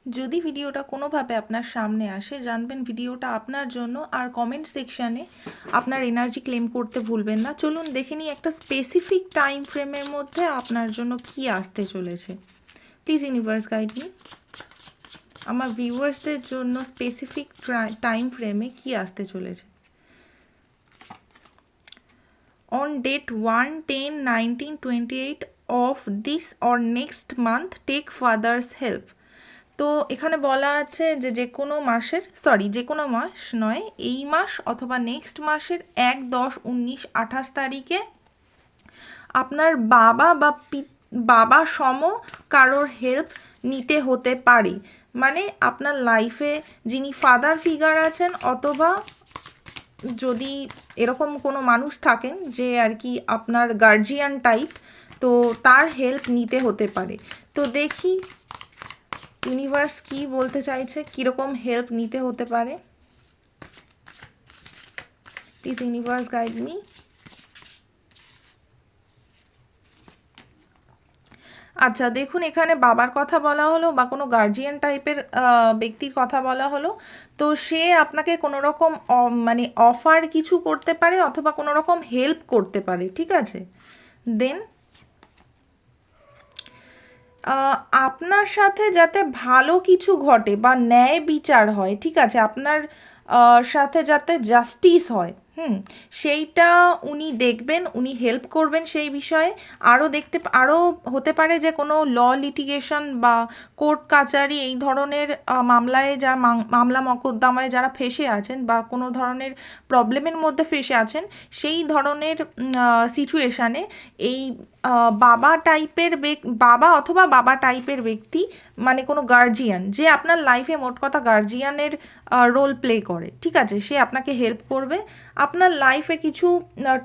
যদি ভিডিওটা কোনোভাবে আপনার সামনে আসে জানবেন ভিডিওটা আপনার জন্য। আর কমেন্ট সেকশানে আপনার এনার্জি ক্লেম করতে ভুলবেন না। চলুন দেখে নিই একটা স্পেসিফিক টাইম ফ্রেমের মধ্যে আপনার জন্য কি আসতে চলেছে। Please universe guide me. আমার ভিউয়ার্সদের জন্য স্পেসিফিক টাইম ফ্রেমে কি আসতে চলেছে। On date 1/10/1928 of this or next month take father's help. তো এখানে বলা আছে যে কোনো মাসের যে কোনো মাস নয়, এই মাস অথবা নেক্সট মাসের 1/10/1928 তারিখে আপনার বাবা বা বাবা সম কারোর হেল্প নিতে হতে পারে। মানে আপনার লাইফে যিনি ফাদার ফিগার আছেন অথবা যদি এরকম কোনো মানুষ থাকেন যে আর কি আপনার গার্জিয়ান টাইপ, তো তার হেল্প নিতে হতে পারে। তো দেখি ইউনিভার্স কি বলতে চাইছে, কীরকম হেল্প নিতে হতে পারে। Please universe guide me. আচ্ছা দেখুন, এখানে বাবার কথা বলা হলো বা কোনো গার্জিয়ান টাইপের ব্যক্তির কথা বলা হলো। তো সে আপনাকে কোনো রকম মানে অফার কিছু করতে পারে অথবা কোনো রকম হেল্প করতে পারে, ঠিক আছে। দেন আপনার সাথে যাতে ভালো কিছু ঘটে বা ন্যায় বিচার হয়, ঠিক আছে, আপনার সাথে যাতে জাস্টিস হয়, সেইটা উনি দেখবেন, উনি হেল্প করবেন সেই বিষয়ে। আরও হতে পারে যে কোনো লিটিগেশন বা কোর্ট কাচারি এই ধরনের মামলায় যারা মামলা মকদ্দমায় যারা ফেসে আছেন বা কোনো ধরনের প্রবলেমের মধ্যে ফেসে আছেন, সেই ধরনের সিচুয়েশানে এই বাবা অথবা বাবা টাইপের ব্যক্তি, মানে কোনো গার্জিয়ান যে আপনার লাইফে মোট কথা গার্জিয়ানের রোল প্লে করে, ঠিক আছে, সে আপনাকে হেল্প করবে। আপনার লাইফে কিছু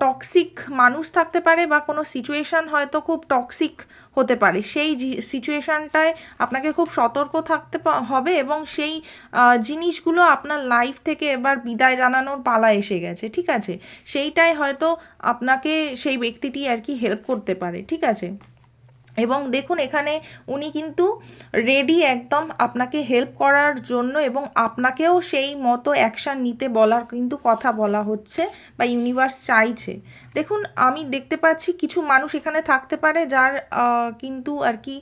টক্সিক মানুষ থাকতে পারে বা কোনো সিচুয়েশান হয়তো খুব টক্সিক হতে পারে, সেই সিচুয়েশানটায় আপনাকে খুব সতর্ক থাকতে হবে এবং সেই জিনিসগুলো আপনার লাইফ থেকে এবার বিদায় জানানোর পালা এসে গেছে, ঠিক আছে, সেইটাই হয়তো আপনাকে সেই ব্যক্তিটি আর কি হেল্প করতে পারে, ঠিক আছে। এবং দেখুন এখানে উনি কিন্তু রেডি একদম আপনাকে হেল্প করার জন্য, এবং আপনাকেও সেই মতো অ্যাকশান নিতে বলার কিন্তু কথা বলা হচ্ছে বা ইউনিভার্স চাইছে। দেখুন আমি দেখতে পাচ্ছি কিছু মানুষ এখানে থাকতে পারে যার কিন্তু আর কি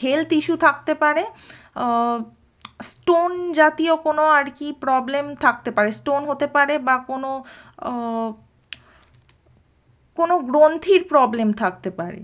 হেলথ ইস্যু থাকতে পারে, স্টোন জাতীয় কোনো আর কি প্রবলেম থাকতে পারে, স্টোন হতে পারে বা কোনো গ্রন্থির প্রবলেম থাকতে পারে,